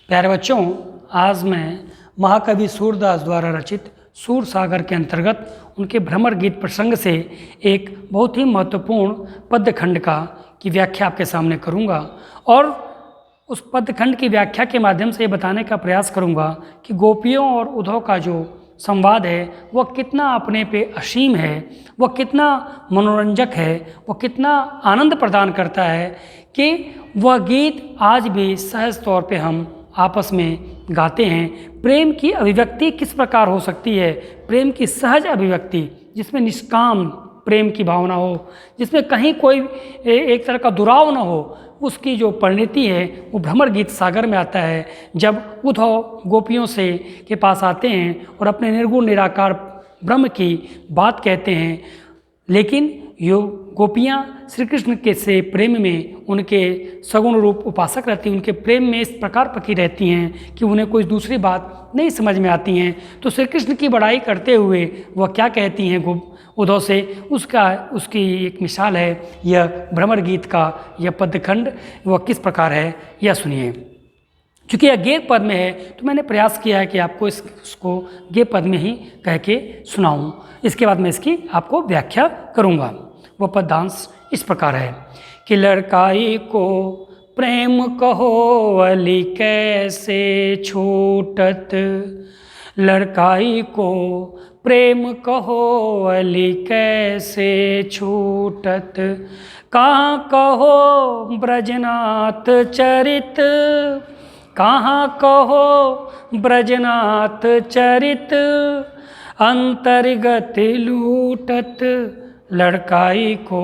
प्यारे बच्चों, आज मैं महाकवि सूरदास द्वारा रचित सूर सागर के अंतर्गत उनके भ्रमर गीत प्रसंग से एक बहुत ही महत्वपूर्ण पद्यखंड की व्याख्या आपके सामने करूंगा और उस पद्यखंड की व्याख्या के माध्यम से ये बताने का प्रयास करूंगा कि गोपियों और उद्धव का जो संवाद है वह कितना अपने पे असीम है, वह कितना मनोरंजक है, वह कितना आनंद प्रदान करता है कि वह गीत आज भी सहज तौर पे हम आपस में गाते हैं। प्रेम की अभिव्यक्ति किस प्रकार हो सकती है, प्रेम की सहज अभिव्यक्ति जिसमें निष्काम प्रेम की भावना हो, जिसमें कहीं कोई एक तरह का दुराव न हो, उसकी जो परिणति है वो भ्रमर गीत सागर में आता है। जब उद्धव गोपियों से के पास आते हैं और अपने निर्गुण निराकार ब्रह्म की बात कहते हैं, लेकिन यो गोपियाँ श्री कृष्ण के से प्रेम में उनके सगुण रूप उपासक रहती हैं, उनके प्रेम में इस प्रकार पकी रहती हैं कि उन्हें कोई दूसरी बात नहीं समझ में आती हैं। तो श्री कृष्ण की बड़ाई करते हुए वह क्या कहती हैं उद्धव से, उसकी एक मिसाल है यह भ्रमर गीत का यह पद्यखंड। वह किस प्रकार है यह सुनिए। चूँकि यह गेय पद में है तो मैंने प्रयास किया है कि आपको इसको गेय पद में ही कह के सुनाऊँ। इसके बाद मैं इसकी आपको व्याख्या करूँगा। वह पद्यांश इस प्रकार है कि लड़काई को प्रेम कहो अली कैसे छूटत, लड़काई को प्रेम कहो अली कैसे छूटत, कहाँ कहो ब्रजनाथ चरित, कहाँ कहो ब्रजनाथ चरित, अंतर्गत लूटत, लड़काई को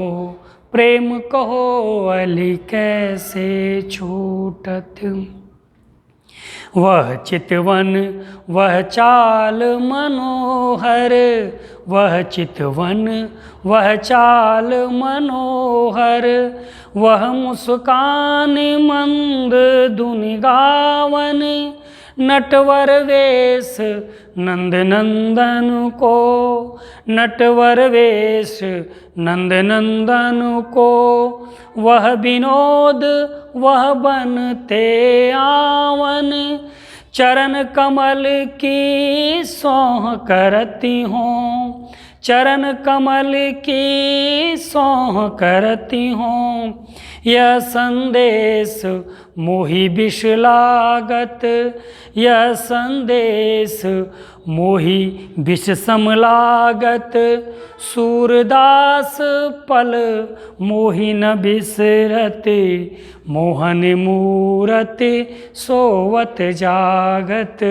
प्रेम कहो अली कैसे छूटत। वह चितवन वह चाल मनोहर, वह चितवन वह चाल मनोहर, वह मुस्कान मंद दुनि गावन, नटवर वेश नंद नंदन को, नटवर वेश नंद नंदन को, वह विनोद वह बनते आवन, चरण कमल की सोह करती हूँ, चरण कमल की सोह करती हूँ, यह संदेश मोहि विष लागत, यह संदेश मोहि विष सम लागत, सूरदास पल मोहि न बिसरत, मोहन मूरत सोवत जागत,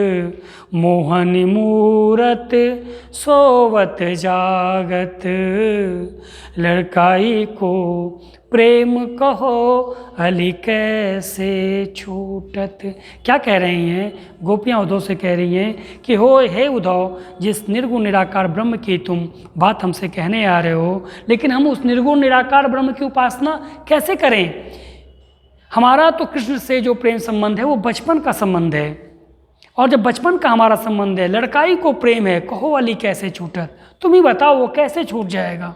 मोहन मूरत सोवत जागत, लड़काई को प्रेम कहो अली कैसे छूटत। क्या कह रही हैं गोपियाँ उद्धव से? कह रही हैं कि हो हे उद्धव, जिस निर्गुण निराकार ब्रह्म की तुम बात हमसे कहने आ रहे हो, लेकिन हम उस निर्गुण निराकार ब्रह्म की उपासना कैसे करें? हमारा तो कृष्ण से जो प्रेम संबंध है वो बचपन का संबंध है, और जब बचपन का हमारा संबंध है, लड़काई को प्रेम है, कहो अली कैसे छूटत। तुम ही बताओ वो कैसे छूट जाएगा,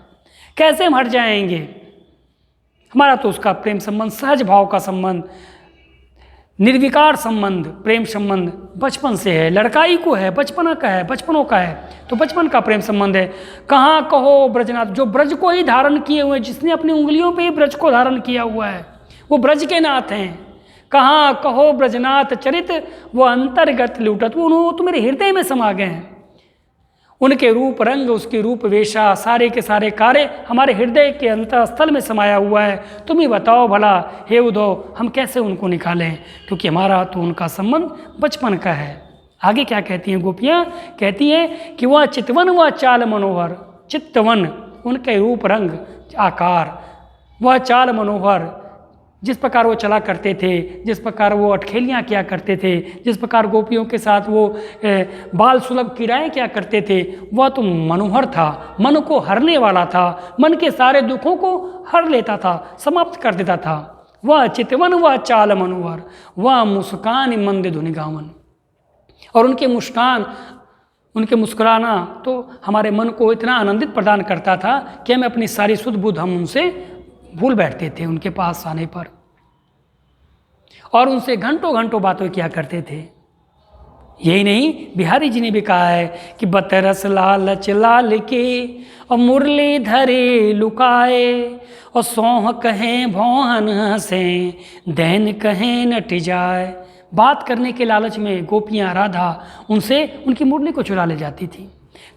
कैसे हम हट जाएंगे? हमारा तो उसका प्रेम संबंध, सहज भाव का संबंध, निर्विकार संबंध, प्रेम संबंध बचपन से है, लड़काई को है, बचपना का है, बचपनों का है, तो बचपन का प्रेम संबंध है। कहाँ कहो ब्रजनाथ, जो ब्रज को ही धारण किए हुए, जिसने अपनी उंगलियों पे ही ब्रज को धारण किया हुआ है, वो ब्रज के नाथ हैं। कहाँ कहो ब्रजनाथ चरित, वो अंतर्गत लूटत, वो तो मेरे हृदय में समा गए हैं। उनके रूप रंग, उसके रूप वेशा, सारे के सारे कार्य हमारे हृदय के अंतःस्थल में समाया हुआ है। तुम ही बताओ भला हे उद्धव, हम कैसे उनको निकालें, क्योंकि हमारा तो उनका संबंध बचपन का है। आगे क्या कहती हैं गोपियाँ? कहती हैं कि वह चितवन वह चाल मनोहर, चित्तवन उनके रूप रंग आकार, वह चाल मनोहर, जिस प्रकार वो चला करते थे, जिस प्रकार वो अटखेलियाँ किया करते थे, जिस प्रकार गोपियों के साथ वो बाल सुलभ क्रीड़ाएँ किया करते थे, वह तो मनोहर था, मन को हरने वाला था, मन के सारे दुखों को हर लेता था, समाप्त कर देता था। वह चितवन वह चाल मनोहर, वह मुस्कान मंद धुनि गावन, और उनके मुस्कान, उनके मुस्कुराना तो हमारे मन को इतना आनंदित प्रदान करता था कि हमें अपनी सारी सुध बुध हम उनसे भूल बैठते थे उनके पास आने पर। और उनसे घंटों घंटों बातें किया करते थे। यही नहीं, बिहारी जी ने भी कहा है कि बतरस लालच लाल के और मुरली धरे लुकाए और सौह कहें भौहन हंसें दैन कहें नट जाए। बात करने के लालच में गोपियाँ राधा उनसे उनकी मुरली को चुरा ले जाती थी।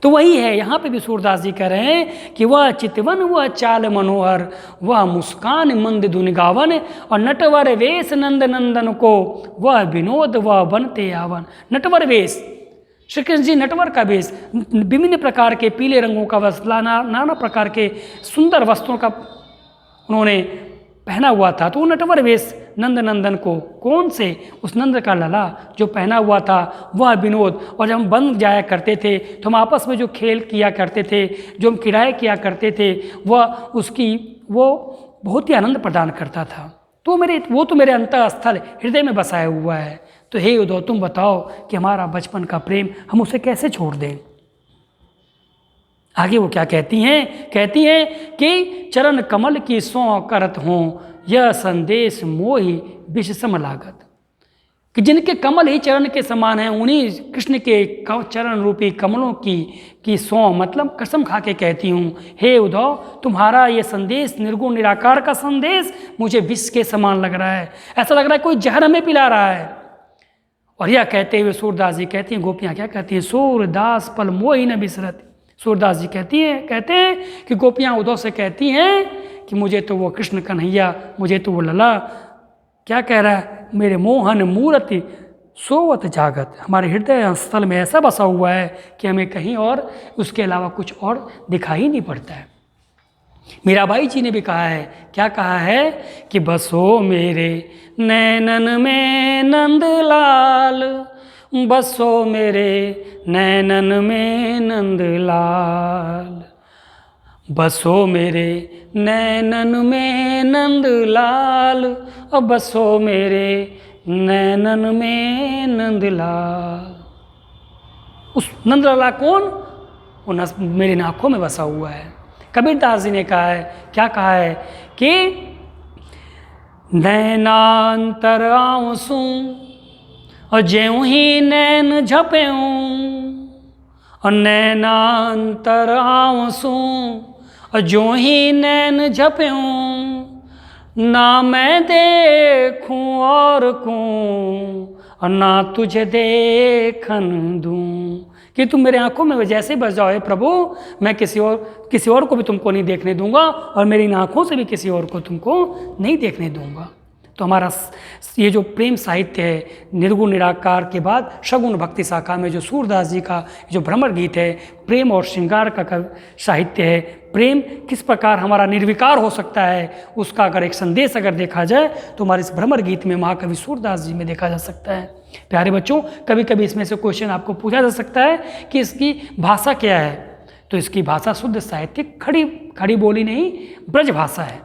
तो वही है, यहाँ पे भी सूरदास जी कह रहे हैं कि वह चितवन, वह चाल मनोहर, वह मुस्कान मंद धुन गावन और नटवर वेश नंद नंदन को, वह विनोद वह बनते आवन। नटवर वेश, श्री कृष्ण जी नटवर का वेश, विभिन्न प्रकार के पीले रंगों का वस्त्र, नाना प्रकार के सुंदर वस्त्रों का उन्होंने पहना हुआ था। तो वो नटवर वेश नंद नंदन को, कौन से? उस नंद का लला जो पहना हुआ था, वह विनोद। और जब हम बन जाया करते थे तो हम आपस में जो खेल किया करते थे, जो हम किराए किया करते थे, वो बहुत ही आनंद प्रदान करता था। तो वो तो मेरे अंतःस्थल हृदय में बसाया हुआ है। तो हे उद्धव, तुम बताओ कि हमारा बचपन का प्रेम हम उसे कैसे छोड़ दें। आगे वो क्या कहती हैं? कहती हैं कि चरण कमल की सौ करत हों यह संदेश मोहि विष सम लागत। कि जिनके कमल ही चरण के समान हैं, उन्हीं कृष्ण के चरण रूपी कमलों की सौ, मतलब कसम खा के कहती हूँ, हे उद्धव, तुम्हारा ये संदेश, निर्गुण निराकार का संदेश, मुझे विष के समान लग रहा है। ऐसा लग रहा है कोई जहर हमें पिला रहा है। और यह कहते हुए सूरदास जी कहती हैं, गोपियाँ क्या कहती हैं? सूरदास पल मोहि न बिसरत। सूरदास जी कहते हैं कि गोपियाँ उद्धव से कहती हैं कि मुझे तो वो कृष्ण कन्हैया, मुझे तो वो लला, क्या कह रहा है, मेरे मोहन मूर्ति सोवत जागत, हमारे हृदय स्थल में ऐसा बसा हुआ है कि हमें कहीं और उसके अलावा कुछ और दिखाई नहीं पड़ता है। मीराबाई जी ने भी कहा है, क्या कहा है कि बसो मेरे नैनन में नंदलाल, बसो मेरे नैनन में नंदलाल, बसो मेरे नैनन में नंदलाल, और बसो मेरे नैनन में नंदलाल। उस नंदलाला कौन? वो मेरी आँखों में बसा हुआ है। कबीरदास जी ने कहा है, क्या कहा है कि नैनांतर आंसू और ज्यों ही नैन झपेऊं, और नैनांतर आंसू और ज्यों ही नैन झपेऊं, ना मैं देखूं और कूं और ना तुझे देखन दूं। कि तुम मेरे आंखों में जैसे ही बस जाओ, हे प्रभु, मैं किसी और को भी तुमको नहीं देखने दूंगा और मेरी आंखों से भी किसी और को तुमको नहीं देखने दूंगा। तो हमारा ये जो प्रेम साहित्य है, निर्गुण निराकार के बाद सगुण भक्ति शाखा में जो सूरदास जी का जो भ्रमर गीत है, प्रेम और श्रृंगार का साहित्य है, प्रेम किस प्रकार हमारा निर्विकार हो सकता है, उसका अगर एक संदेश अगर देखा जाए तो हमारे इस भ्रमर गीत में महाकवि सूरदास जी में देखा जा सकता है। प्यारे बच्चों, कभी कभी इसमें से क्वेश्चन आपको पूछा जा सकता है कि इसकी भाषा क्या है। तो इसकी भाषा शुद्ध साहित्यिक खड़ी बोली नहीं, ब्रज भाषा है।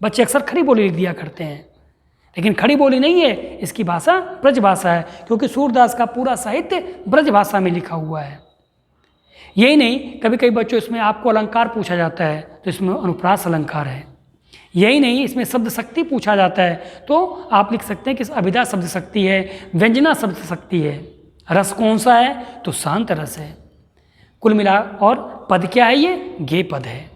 बच्चे अक्सर खड़ी बोली लिख दिया करते हैं, लेकिन खड़ी बोली नहीं है, इसकी भाषा ब्रज भाषा है, क्योंकि सूरदास का पूरा साहित्य ब्रज भाषा में लिखा हुआ है। यही नहीं, कभी कभी बच्चों इसमें आपको अलंकार पूछा जाता है तो इसमें अनुप्रास अलंकार है। यही नहीं, इसमें शब्द शक्ति पूछा जाता है तो आप लिख सकते हैं कि अभिधा शब्द शक्ति है, व्यंजना शब्द शक्ति है। रस कौन सा है? तो शांत रस है। कुल मिला, और पद क्या है? ये गे पद है।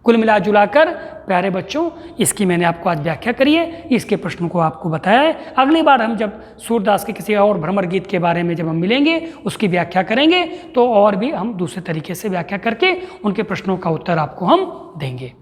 कुल मिला जुलाकर प्यारे बच्चों, इसकी मैंने आपको आज व्याख्या करी है, इसके प्रश्नों को आपको बताया है। अगली बार हम जब सूरदास के किसी और भ्रमर गीत के बारे में जब हम मिलेंगे, उसकी व्याख्या करेंगे, तो और भी हम दूसरे तरीके से व्याख्या करके उनके प्रश्नों का उत्तर आपको हम देंगे।